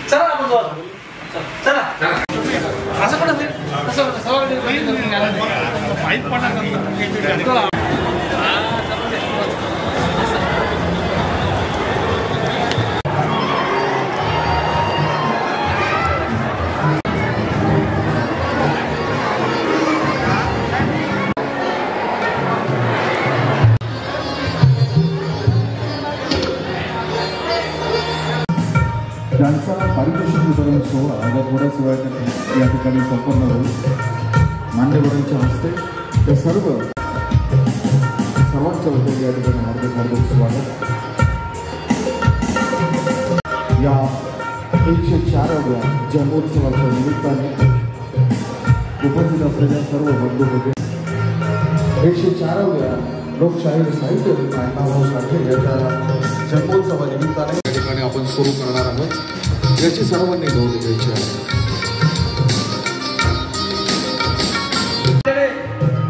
चला आपण जाऊ. चला असं पण होईल. असं पाईप पडणार. त्यांचा पारितोषिक वितरण सोहळा अगदी थोड्याच वेळात या ठिकाणी संपन्न होईल. मान्यवरांच्या हस्ते ते सर्वांच्या वतीने या ठिकाणी हार्दिक स्वागत. या 104व्या जन्मोत्सवाच्या निमित्ताने उपस्थित असलेल्या सर्व बंधू भगिनी 104व्या लोकशाहीर साहित्य अण्णाभाऊ साठे याच्या जन्मोत्सवानिमित्ताने या ठिकाणी आपण सुरू करणार आहोत. याची सर्वांनी नोंद घ्यायची आहे.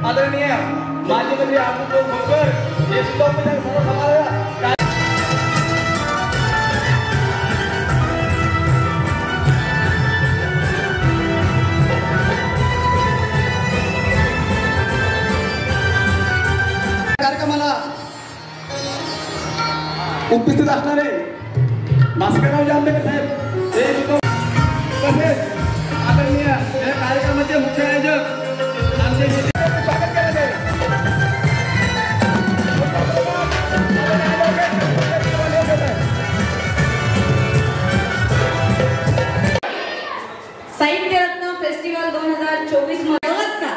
आदरणीय माजी मंत्री अब्दुल खोकर कार्यक्रमाला उपस्थित असणारे भास्करराव जांभेकर साहेब तसेच आदरणीय या कार्यक्रमाचे मुख्य आयोजक आमचे स्वागत केले आहे. साहित्यरत्न फेस्टिवल 2024 मध्ये का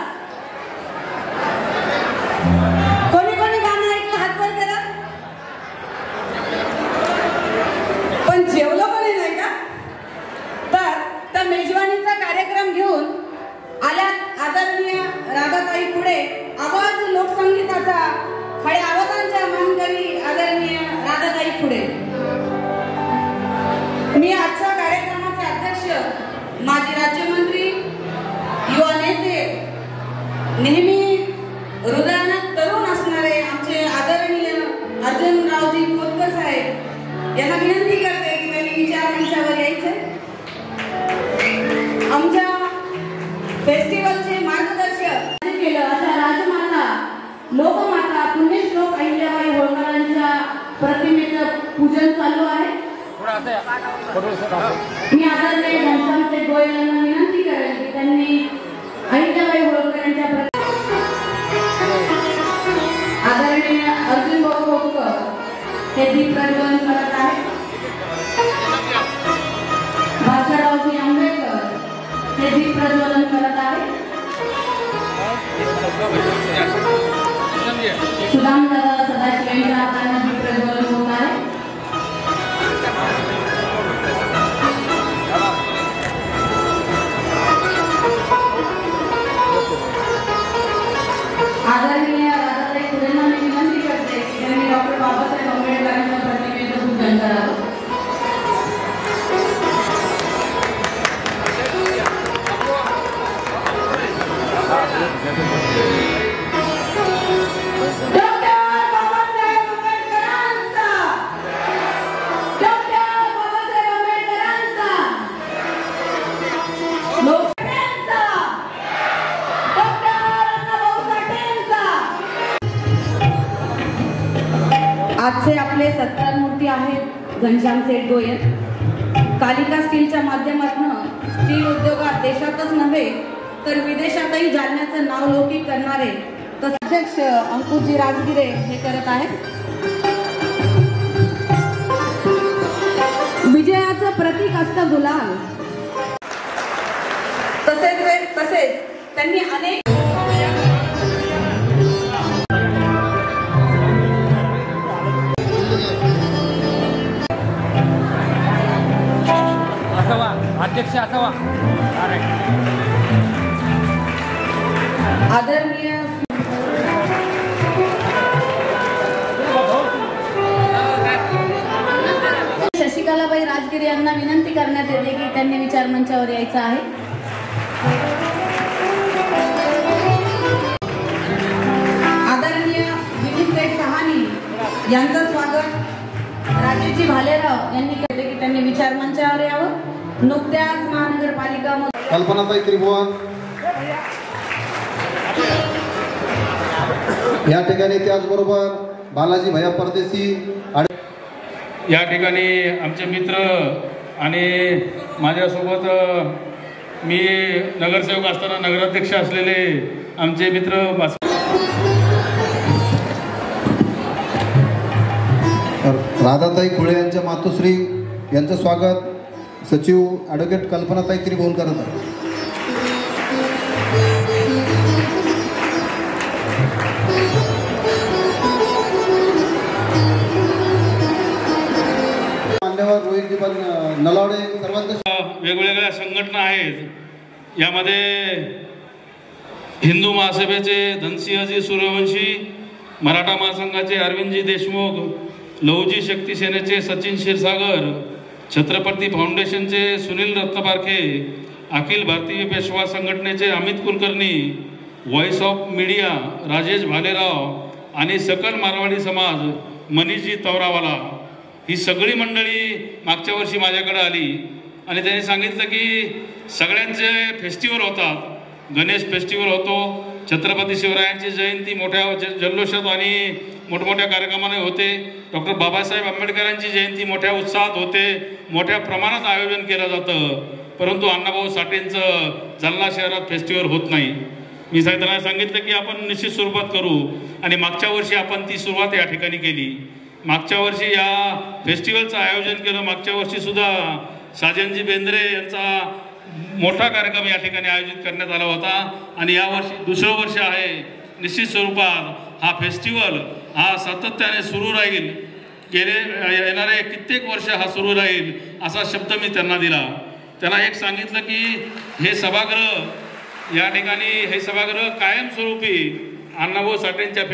कोणी कोणी गाणं ऐकलं हात वर करा. पण जेवलं कोणी नाही का. तर त्या मेजवानीचा कार्यक्रम घेऊन आल्यात आदरणीय राधाताई पुढे आवाज लोकसंगीताचा खड्या आवाजांच्या मानकरी आदरणीय राधाताई पुढे. मी आजच्या कार्यक्रमाचे अध्यक्ष माजी राज्यमंत्री युवा नेते नेहमी हृदयानं तरुण असणारे आमचे आदरणीय अर्जुनरावजी खोतकर साहेब यांना विनंती करते की त्यांनी विचार मंचावर यायचे. आमच्या फेस्टिवलचे मार्गदर्शक केलं अशा राजमाता लोकमाता पुण्यश्लोक अहिल्याबाई होळकरांच्या प्रतिमेचं पूजन चालू आहे. मी आदरणीय घनश्यामचे गोयल यांना विनंती करेन की त्यांनी अहिल्याबाई होळकरांच्या आदरणीय अर्जुन भाऊ खोतकर हे दीप प्रज्वलन करत आहेत. भास्कररावजी आंबेडकर हे दीप प्रज्वलन करत आहेत. सुदामदादा सदाशिव यांच्या हाताने दीप प्रज्वलन होत आहे. आदरणीय राधाताई पुढेंना मी विनंती करते की त्यांनी डॉक्टर बाबासाहेब आंबेडकरांच्या प्रतिमेचं पूजन करावं. आजचे आपले सत्कार मूर्ती आहेत घनश्याम सेठ गोयल. कालिका स्टीलच्या माध्यमातून स्टील उद्योगात देशातच नव्हे तर विदेशातही जालन्याचं नाव लौकिक करणारे अध्यक्ष अंकुशजी राजगिरे हे करत आहेत. विजयाचं प्रतीक असतं गुलाल. तसेच त्यांनी अनेक अध्यक्ष असावा. आदरणीय शशिकलाबाई राजगिरे यांना विनंती करण्यात येते की त्यांनी विचार मंचावर यायचं आहे. आदरणीय विनीत सहानी यांचं स्वागत राजेशजी भालेराव यांनी केले की त्यांनी विचार मंचावर यावं. नुकत्याच महानगरपालिका कल्पनाताई त्रिभुवन या ठिकाणी, त्याचबरोबर बालाजी भैया परदेशी या ठिकाणी आमचे मित्र आणि माझ्यासोबत मी नगरसेवक असताना नगराध्यक्ष असलेले आमचे मित्र राधाताई खुळे यांच्या मातोश्री यांचं स्वागत सचिव ॲडव्होकेट कल्पनाताई त्रिभुवन करत आहे. मान्यवर रोहितजी नलावडे सर्वांचे वेगवेगळ्या संघटना आहेत. यामध्ये हिंदू महासभेचे धनसिंहजी सूर्यवंशी, मराठा महासंघाचे अरविंदजी देशमुख, लहुजी शक्ती सेनेचे सचिन क्षीरसागर, छत्रपती फाउंडेशनचे सुनील रत्नपारखे, अखिल भारतीय पेशवा संघटनेचे Amit Kulkarni, voice of media Rajesh Bhalerao आणि सकल मारवाडी समाज मनीषजी तवरावाला, ही सगळी मंडळी मागच्या वर्षी माझ्याकडे आली आणि त्यांनी सांगितलं की सगळ्यांचे फेस्टिवल होतात. गणेश फेस्टिवल होतो, छत्रपती शिवरायांची जयंती मोठ्या जल्लोषात आणि मोठमोठ्या कार्यक्रमाने होते, डॉक्टर बाबासाहेब आंबेडकरांची जयंती मोठ्या उत्साहात होते, मोठ्या प्रमाणात आयोजन केलं जातं. परंतु अण्णाभाऊ साठेंचं जालना शहरात फेस्टिवल होत नाही. मी त्यांना सांगितलं की आपण निश्चित स्वरूपात करू आणि मागच्या वर्षी आपण ती सुरुवात या ठिकाणी केली. मागच्या वर्षी या फेस्टिवलचं आयोजन केलं. मागच्या वर्षी सुद्धा साजनजी बेंद्रे यांचा मोठा कार्यक्रम या ठिकाणी आयोजित करण्यात आला होता आणि यावर्षी दुसरं वर्ष आहे. निश्चित स्वरूपात हा फेस्टिवल हा सातत्याने सुरू राहील, येणारे कित्येक वर्ष हा सुरू राहील असा शब्द मी त्यांना दिला. त्यांना एक सांगितलं की हे सभागृह या ठिकाणी हे सभागृह कायमस्वरूपी अण्णाभाऊ साठेंच्या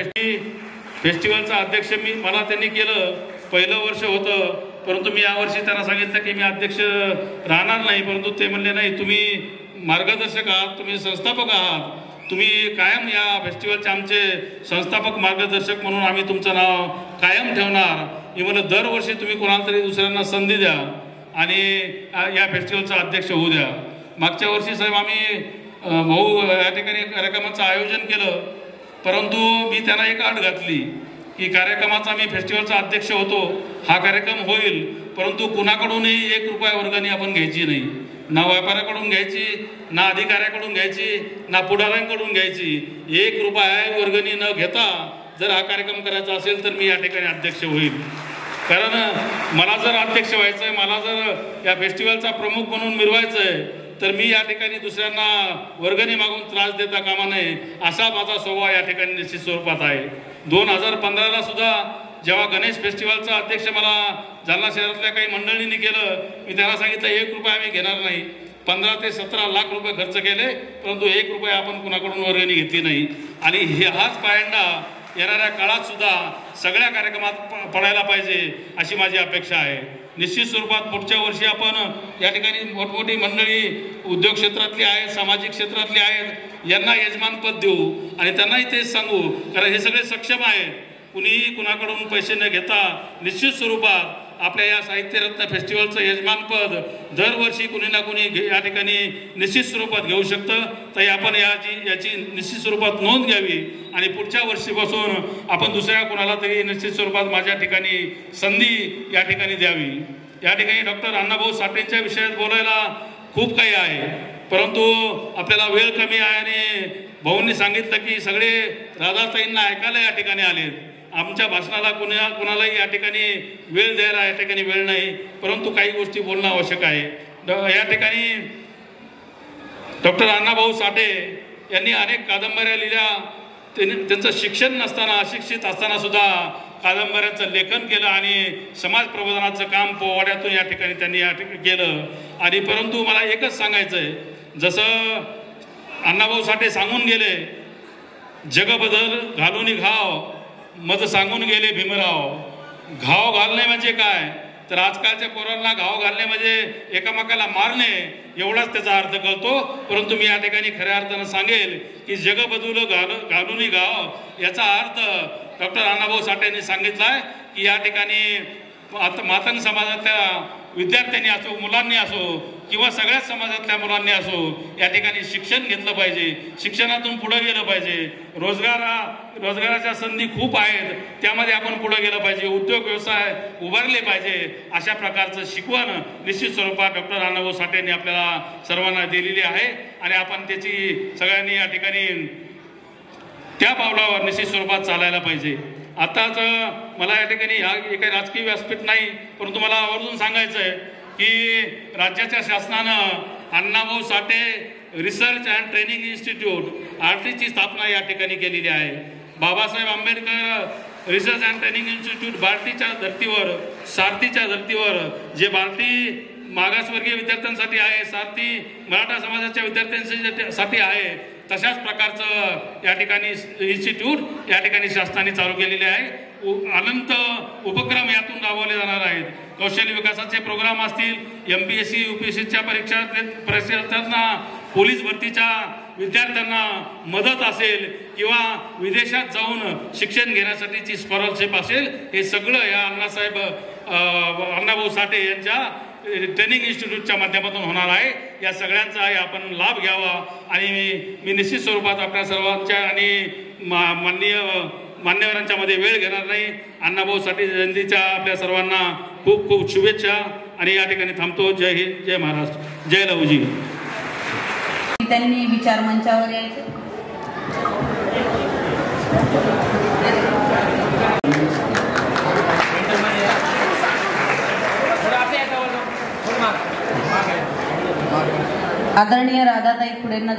फेस्टिवलचा अध्यक्ष मला त्यांनी केलं. पहिलं वर्ष होतं, परंतु मी यावर्षी त्यांना सांगितलं की मी अध्यक्ष राहणार नाही. परंतु ते म्हणले नाही, तुम्ही मार्गदर्शक आहात, तुम्ही संस्थापक आहात, तुम्ही कायम या फेस्टिवलचे आमचे संस्थापक मार्गदर्शक म्हणून आम्ही तुमचं नाव कायम ठेवणार. मी म्हणलं दरवर्षी तुम्ही कोणाला तरी दुसऱ्यांना संधी द्या आणि या फेस्टिवलचा अध्यक्ष होऊ द्या. मागच्या वर्षी साहेब आम्ही भाऊ या ठिकाणी कार्यक्रमाचं आयोजन केलं, परंतु मी त्यांना एक अट घातली की कार्यक्रमाचा मी फेस्टिवलचा अध्यक्ष होतो, हा कार्यक्रम होईल, परंतु कुणाकडूनही 1 रुपया वर्गणी आपण घ्यायची नाही. ना व्यापाऱ्याकडून घ्यायची, ना अधिकाऱ्याकडून घ्यायची, ना पुढाऱ्यांकडून घ्यायची. 1 रुपया वर्गणी न घेता जर हा कार्यक्रम करायचा असेल तर मी या ठिकाणी अध्यक्ष होईल. कारण मला जर अध्यक्ष व्हायचं आहे, मला जर या फेस्टिवलचा प्रमुख म्हणून मिरवायचं आहे, तर मी या ठिकाणी दुसऱ्यांना वर्गणी मागून त्रास देता कामा नये असा माझा स्वभाव या ठिकाणी निश्चित स्वरूपात आहे. 2015ला सुद्धा जेव्हा गणेश फेस्टिवलचा अध्यक्ष मला जालना शहरातल्या काही मंडळींनी केलं, मी त्यांना सांगितलं 1 रुपया आम्ही घेणार नाही. 15 ते 17 लाख रुपये खर्च केले, परंतु 1 रुपया आपण कुणाकडून वर्गणी घेतली नाही. आणि हाच पायंडा येणाऱ्या काळात सुद्धा सगळ्या कार्यक्रमात पडायला पाहिजे अशी माझी अपेक्षा आहे. निश्चित स्वरूपात पुढच्या वर्षी आपण या ठिकाणी मोठमोठी मंडळी उद्योग क्षेत्रातली आहेत, सामाजिक क्षेत्रातली आहेत, यांना यजमानपद देऊ आणि त्यांनाही तेच सांगू, कारण हे सगळे सक्षम आहेत. कुणीही कुणाकडून पैसे न घेता निश्चित स्वरूपात आपल्या या साहित्यरत्न फेस्टिवलचं यजमानपद दरवर्षी कुणी ना कुणी या ठिकाणी निश्चित स्वरूपात घेऊ शकतं. तर आपण याची निश्चित स्वरूपात नोंद घ्यावी आणि पुढच्या वर्षीपासून आपण दुसऱ्या कुणाला तरी निश्चित स्वरूपात माझ्या ठिकाणी संधी या ठिकाणी द्यावी. या ठिकाणी डॉक्टर अण्णाभाऊ साठेंच्या विषयात बोलायला खूप काही आहे, परंतु आपल्याला वेळ कमी आहे आणि भाऊंनी सांगितलं की सगळे राधाताईंना ऐकायला या ठिकाणी आलेत. आमच्या भाषणाला कुणालाही या ठिकाणी वेळ द्यायला या ठिकाणी वेळ नाही, परंतु काही गोष्टी बोलणं आवश्यक आहे. या ठिकाणी डॉक्टर अण्णाभाऊ साठे यांनी अनेक कादंबऱ्या लिहिल्या. त्यांचं शिक्षण नसताना, अशिक्षित असताना सुद्धा कादंबऱ्यांचं लेखन केलं आणि समाज प्रबोधनाचं काम पोवाड्यातून या ठिकाणी त्यांनी केलं. आणि परंतु मला एकच सांगायचं आहे, जसं अण्णाभाऊ साठे सांगून गेले, जग बदल घालून घाव मज सांगून गेले भीमराव. घाव घालणे म्हणजे काय, तर आजकालच्या पोरांना घाव घालणे म्हणजे एकामेकाला मारणे एवढाच त्याचा अर्थ कळतो. परंतु मी या ठिकाणी खऱ्या अर्थानं सांगेल की जग बदल घालून घाव याचा अर्थ डॉक्टर अण्णाभाऊ साठे यांनी सांगितला आहे की या ठिकाणी मातंग समाजातल्या विद्यार्थ्यांनी असो, मुलांनी असो किंवा सगळ्याच समाजातल्या मुलांनी असो या ठिकाणी शिक्षण घेतलं पाहिजे, शिक्षणातून पुढे गेलं पाहिजे. रोजगाराच्या संधी खूप आहेत, त्यामध्ये आपण पुढे गेलं पाहिजे, उद्योग व्यवसाय उभारले पाहिजे. अशा प्रकारचं शिकवण निश्चित स्वरूपात डॉक्टर अण्णाभाऊ साठे यांनी आपल्याला सर्वांना दिलेली आहे आणि आपण त्याची सगळ्यांनी या ठिकाणी त्या पावलावर निश्चित स्वरूपात चालायला पाहिजे. आताच मला या ठिकाणी काही राजकीय व्यासपीठ नाही, परंतु मला आवर्जून सांगायचं आहे की राज्याच्या शासनानं Annabhau Sathe research and training institute आरटीची स्थापना या ठिकाणी केलेली आहे. Babasaheb Ambedkar research and training institute बार्टीच्या धर्तीवर, सारथीच्या धर्तीवर, जे बार्टी मागासवर्गीय विद्यार्थ्यांसाठी आहे, सारथी मराठा समाजाच्या विद्यार्थ्यांसाठी आहे, तशाच प्रकारचं या ठिकाणी इन्स्टिट्यूट या ठिकाणी शासनाने चालू केलेले आहे. अनंत उपक्रम यातून राबवले जाणार आहेत. कौशल्य विकासाचे प्रोग्राम असतील, MPSC UPSCच्या परीक्षार्थ्यांना, पोलीस भरतीच्या विद्यार्थ्यांना मदत असेल किंवा विदेशात जाऊन शिक्षण घेण्यासाठीची स्कॉलरशिप असेल, हे सगळं या अण्णाभाऊ साठे यांच्या ट्रेनिंग इन्स्टिट्यूटच्या माध्यमातून होणार आहे. या सगळ्यांचा आपण लाभ घ्यावा आणि मी निश्चित स्वरूपात आपल्या सर्वांच्या आणि मान्यवरांच्या मध्ये वेळ घेणार नाही. अण्णाभाऊ साठे जयंतीच्या आपल्या सर्वांना खूप खूप शुभेच्छा आणि या ठिकाणी थांबतो. जय हिंद, जय महाराष्ट्र, जय लहुजी. त्यांनी विचार मंचावर यायचं. आदरणीय राधाताई खुडेंना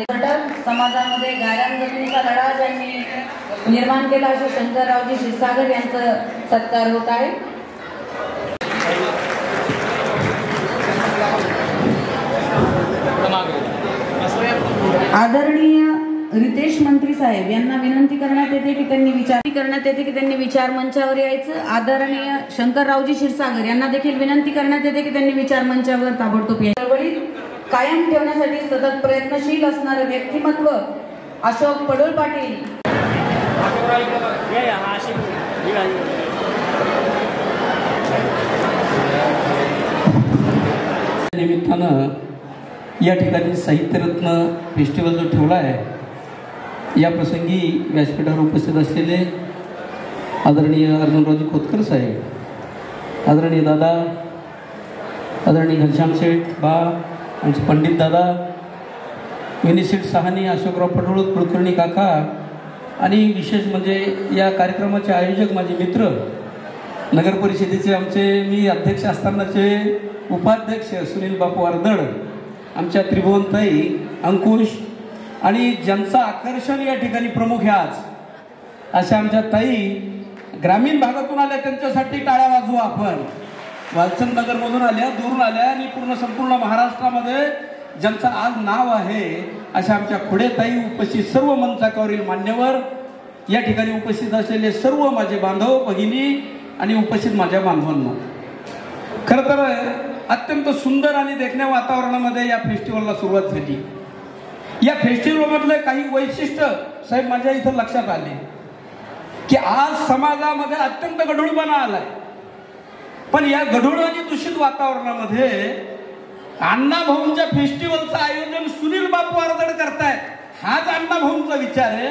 समाजामध्ये गायरान जमिनीचा लढा ज्यांनी निर्माण केला असे शंकररावजी क्षीरसागर यांचा सत्कार होत आहे. आदरणीय रितेश मंत्री साहेब यांना विनंती करण्यात येते की त्यांनी विचार मंचावर यायचं. आदरणीय शंकररावजी क्षीरसागर यांना देखील विनंती करण्यात येते की त्यांनी विचार मंचावर ताबडतोब यायचं. कायम ठेवण्यासाठी सतत प्रयत्नशील असणारे व्यक्तिमत्व अशोक पडोळ पाटील. निमित्तानं या ठिकाणी साहित्यरत्न फेस्टिवल जो ठेवला आहे, या प्रसंगी व्यासपीठावर उपस्थित असलेले आदरणीय अर्जुनरावजी खोतकर साहेब, आदरणीय दादा, आदरणीय घनश्याम शेठ बा, आमचे पंडित दादा, विनीशेठ साहनी, अशोकराव पडोळ, कुलकर्णी काका आणि विशेष म्हणजे या कार्यक्रमाचे आयोजक माझे मित्र, नगर परिषदेचे आमचे मी अध्यक्ष असतानाचे उपाध्यक्ष सुनील बापू अर्दड, आमच्या त्रिभुवनताई, अंकुश आणि ज्यांचं आकर्षण या ठिकाणी प्रमुख आहे आज अशा आमच्या ताई ग्रामीण भागातून आल्या, त्यांच्यासाठी टाळ्या वाजवू आपण. वालचंद नगरमधून आल्या, दूरून आल्या आणि संपूर्ण महाराष्ट्रामध्ये ज्यांचं आज नाव आहे अशा आमच्या खुडेताई, उपस्थित सर्व मंचाकावरील मान्यवर, या ठिकाणी उपस्थित असलेले सर्व माझे बांधव भगिनी आणि उपस्थित माझ्या बांधवांना, खरं तर अत्यंत सुंदर आणि देखण्या वातावरणामध्ये या फेस्टिवलला सुरुवात झाली. या फेस्टिवलमधले काही वैशिष्ट्य साहेब माझ्या इथं लक्षात आले की आज समाजामध्ये अत्यंत गढूळपणा आलाय, पण या गढूळ आणि दूषित वातावरणामध्ये अण्णाभाऊंच्या फेस्टिवलचं आयोजन सुनील बापू अर्दड करतायत. हाच अण्णाभाऊंचा विचार आहे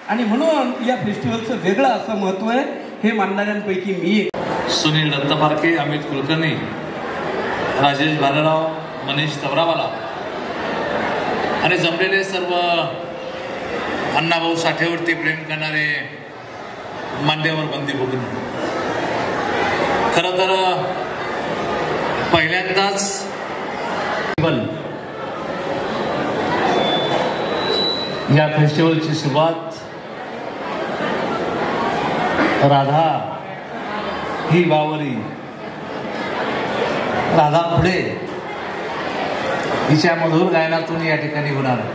आणि म्हणून या फेस्टिवलचं वेगळं असं महत्व आहे. हे मानणाऱ्यांपैकी मी एक. सुनील दत्तपारखे, अमित कुलकर्णी, राजेश भालेराव, मनीष तवरावाला आणि जमलेले सर्व अण्णाभाऊ साठेवरती प्रेम करणारे मान्यवर बंदी भगिनी, खरं तर पहिल्यांदाच या फेस्टिवलची सुरुवात राधा ही बावरी, राधा खुडे हिच्या मधुर गायनातून या ठिकाणी होणार आहे.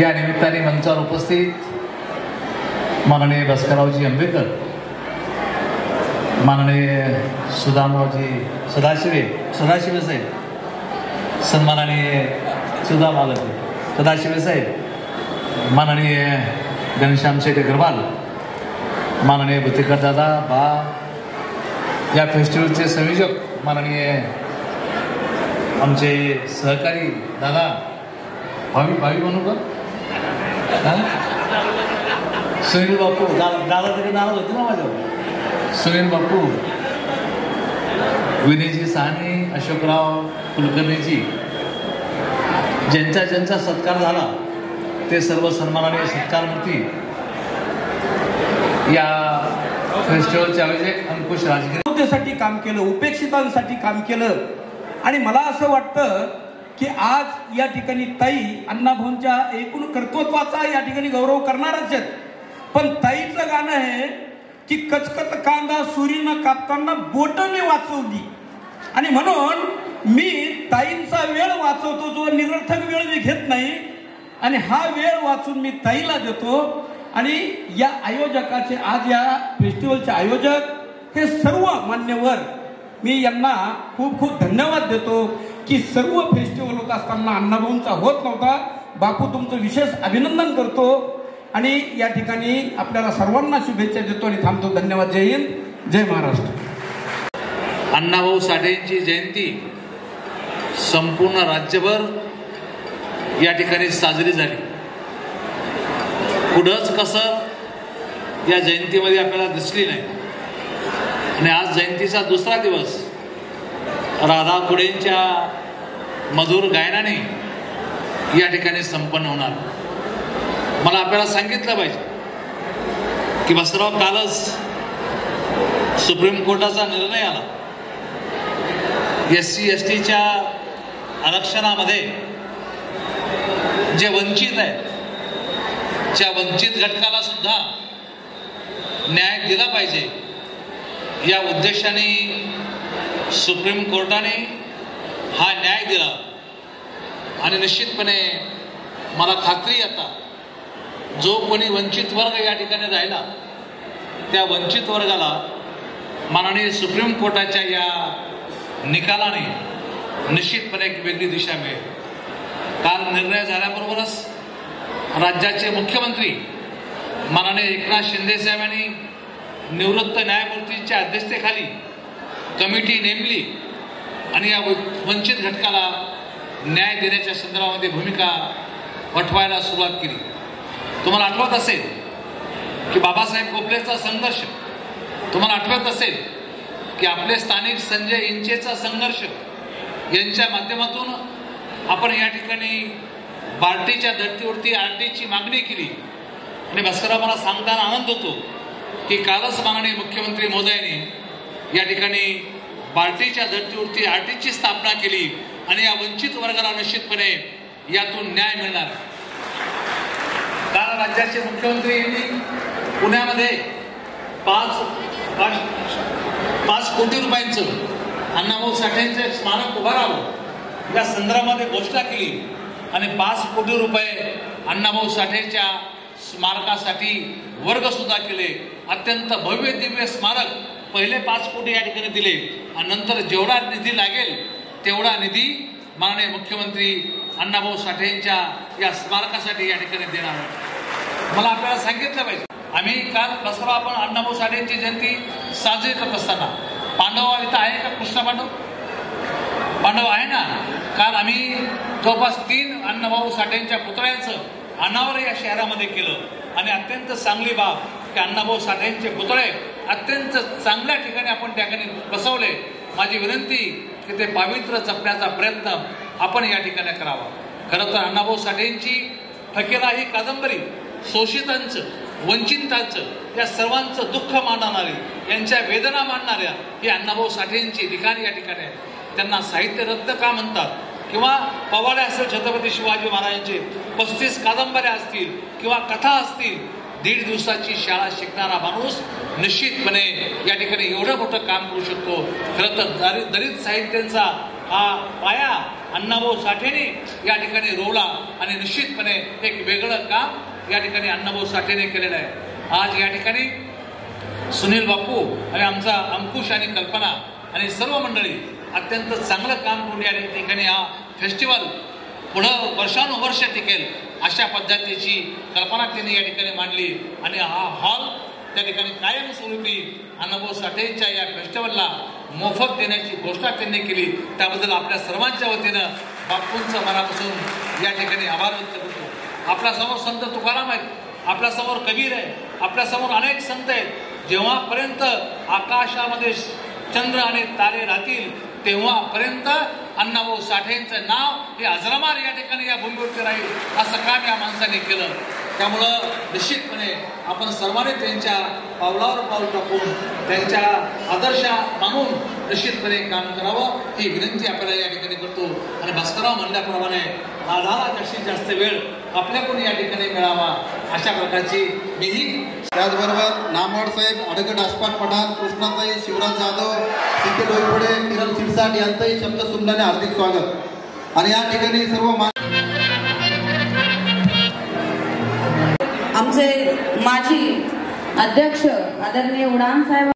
या निमित्ताने मंचावर उपस्थित माननीय भास्कररावजी आंबेकर, माननीय सुदामरावजी सदाशिवे साहेब, सन्माननीय सुधा मालक सदाशिवे साहेब, माननीय घनश्याम शेठ अग्रवाल, माननीय भुतेकर दादा बा, या फेस्टिवलचे संयोजक माननीय आमचे सहकारी दादा भावी म्हणू का सुनील बापू दादा तरी नाराज होते ना माझ्यावर सुनील बापू विनयजी साहनी अशोकराव कुलकर्णीजी ज्यांचा सत्कार झाला ते सर्व सन्माननीय सत्कारमूर्ती या फेस्टिवलचे आयोजक अंकुश राजगिरे काम केलं, उपेक्षितांसाठी काम केलं. आणि मला असं वाटतं की आज या ठिकाणी ताई अण्णाभाऊंच्या एकूण कर्तृत्वाचा या ठिकाणी गौरव करणारच आहेत. पण ताईचं गाणं आहे की कचकच कांदा सुरीनं कापताना बोटने वाचवली. आणि म्हणून मी ताईंचा वेळ वाचवतो, जो निरर्थक वेळ मी घेत नाही. आणि हा वेळ वाचून मी ताईला देतो. आणि या आयोजकाचे, आज या फेस्टिवलचे आयोजक हे सर्व मान्यवर, मी यांना खूप खूप धन्यवाद देतो की सर्व फेस्टिवल होत असताना अण्णाभाऊंचा होत नव्हता. बापू तुमचं विशेष अभिनंदन करतो आणि या ठिकाणी आपल्याला सर्वांना शुभेच्छा देतो आणि थांबतो. धन्यवाद. जय हिंद, जय महाराष्ट्र. अण्णाभाऊ साठेंची जयंती संपूर्ण राज्यभर या ठिकाणी साजरी झाली. पुढंच कसर या जयंतीमध्ये आपल्याला दिसली नाही. आणि आज जयंतीचा दुसरा दिवस राधा खुडेंच्या मधुर गायनाने या ठिकाणी संपन्न होणार. मला आपल्याला सांगितलं पाहिजे की बसराव, कालच सुप्रीम कोर्टाचा निर्णय आला. SC STच्या आरक्षणामध्ये जे वंचित आहेत त्या वंचित घटकाला सुद्धा न्याय दिला पाहिजे या उद्देशाने सुप्रीम कोर्टाने हा न्याय दिला. आणि निश्चितपणे मला खात्री आता जो कोणी वंचित वर्ग या ठिकाणी राहिला त्या वंचित वर्गाला माननीय सुप्रीम कोर्टाच्या या निकालाने निश्चितपणे एक वेगळी दिशा मिळेल. काल निर्णय झाल्याबरोबरच राज्याचे मुख्यमंत्री माननीय एकनाथ शिंदे साहेबांनी निवृत्त न्यायमूर्तींच्या अध्यक्षतेखाली कमिटी नेमली आणि या वंचित घटकाला न्याय देण्याच्या संदर्भामध्ये भूमिका वठवायला सुरुवात केली. तुम्हाला आठवत असेल की बाबासाहेब गोखलेचा संघर्ष, तुम्हाला आठवत असेल की आपले स्थानिक संजय इंचेचा संघर्ष यांच्या माध्यमातून आपण या ठिकाणी बार्टीच्या धर्तीवरती RTची मागणी केली. आणि भास्करराव, मला सांगताना आनंद होतो की कालच माननीय मुख्यमंत्री महोदयांनी या ठिकाणी बार्टीच्या धर्तीवरती RTची स्थापना केली आणि या वंचित वर्गाला निश्चितपणे यातून न्याय मिळणार. काल राज्याचे मुख्यमंत्री यांनी पुण्यामध्ये 5 कोटी रुपयांचं अण्णाभाऊ साठेंचं स्मारक उभारावं या संदर्भामध्ये घोषणा केली आणि 5 कोटी रुपये अण्णाभाऊ साठेच्या स्मारकासाठी वर्ग सुद्धा केले. अत्यंत भव्य दिव्य स्मारक पहिले 5 कोटी या ठिकाणी दिले आणि नंतर जेवढा निधी लागेल तेवढा निधी माननीय मुख्यमंत्री अण्णाभाऊ साठेंच्या या स्मारकासाठी या ठिकाणी देणार आहे. मला आपल्याला सांगितलं पाहिजे, आम्ही काल बसरा आपण अण्णाभाऊ साठेंची जयंती साजरी करत असताना पांडव इथं आहे का? कृष्ण पांडव आहे ना. काल आम्ही जवळपास 3 अण्णाभाऊ साठेंच्या पुतळ्यांचं अनावर या शहरामध्ये केलं आणि अत्यंत चांगली बाब की अण्णाभाऊ साठेंचे पुतळे अत्यंत चांगल्या ठिकाणी आपण त्या ठिकाणी बसवले. माझी विनंती की ते पावित्र्य जपण्याचा प्रयत्न आपण या ठिकाणी करावा. खरं तर अण्णाभाऊ साठेंची ठकेला ही कादंबरी शोषितांचं, वंचितांचं, या सर्वांचं दुःख मांडणारी, यांच्या वेदना मांडणाऱ्या ही अण्णाभाऊ साठेंची लिखाण या ठिकाणी आहे. त्यांना साहित्य रत्न का म्हणतात? किंवा पवाडे असेल छत्रपती शिवाजी महाराजांचे 35 कादंबऱ्या असतील किंवा कथा असतील, 1.5 दिवसाची शाळा शिकणारा माणूस निश्चितपणे या ठिकाणी एवढं मोठं काम करू शकतो. खरं तर दलित साहित्यांचा हा पाया अण्णाभाऊ साठेने या ठिकाणी रोवला आणि निश्चितपणे एक वेगळं काम या ठिकाणी अण्णाभाऊ साठेने केलेलं आहे. आज या ठिकाणी सुनील बापू आणि आमचा अंकुश आणि कल्पना आणि सर्व मंडळी अत्यंत चांगलं काम करून या ठिकाणी हा फेस्टिवल पुढं वर्षानुवर्ष टिकेल अशा पद्धतीची कल्पना त्यांनी या ठिकाणी मांडली आणि हा हॉल त्या ठिकाणी कायमस्वरूपी अण्णाभाऊ साठेंच्या या फेस्टिवलला मोफत देण्याची घोषणा त्यांनी केली. त्याबद्दल आपल्या सर्वांच्या वतीनं बापूंचं मनापासून या ठिकाणी आभार व्यक्त करतो. आपल्यासमोर संत तुकाराम आहेत, आपल्यासमोर कबीर आहे, आपल्यासमोर अनेक संत आहेत. जेव्हापर्यंत आकाशामध्ये चंद्र आणि तारे राहतील तेव्हापर्यंत अण्णाभाऊ साठेंचं नाव हे अजरामार या ठिकाणी या भूमीवरती राहील असं काम या माणसाने केलं. त्यामुळं निश्चितपणे आपण सर्वांनी त्यांच्या पावलावर पाऊल टाकून त्यांच्या आदर्श मानून निश्चितपणे काम करावं ही विनंती आपल्याला या ठिकाणी करतो. आणि भास्करराव म्हणल्याप्रमाणे आधारा जास्तीत जास्त वेळ आपल्याकडून या ठिकाणी मिळावा अशा प्रकारची मीही. त्याचबरोबर नामवड साहेब, अडगड आसपाट पठाण, कृष्णाताई, शिवराज जाधव, सीके डोईफोडे, किरण शिरसाट यांचंही शब्द सुमनाने हार्दिक स्वागत. आणि या ठिकाणी सर्व आमचे माजी अध्यक्ष आदरणीय उडान साहेब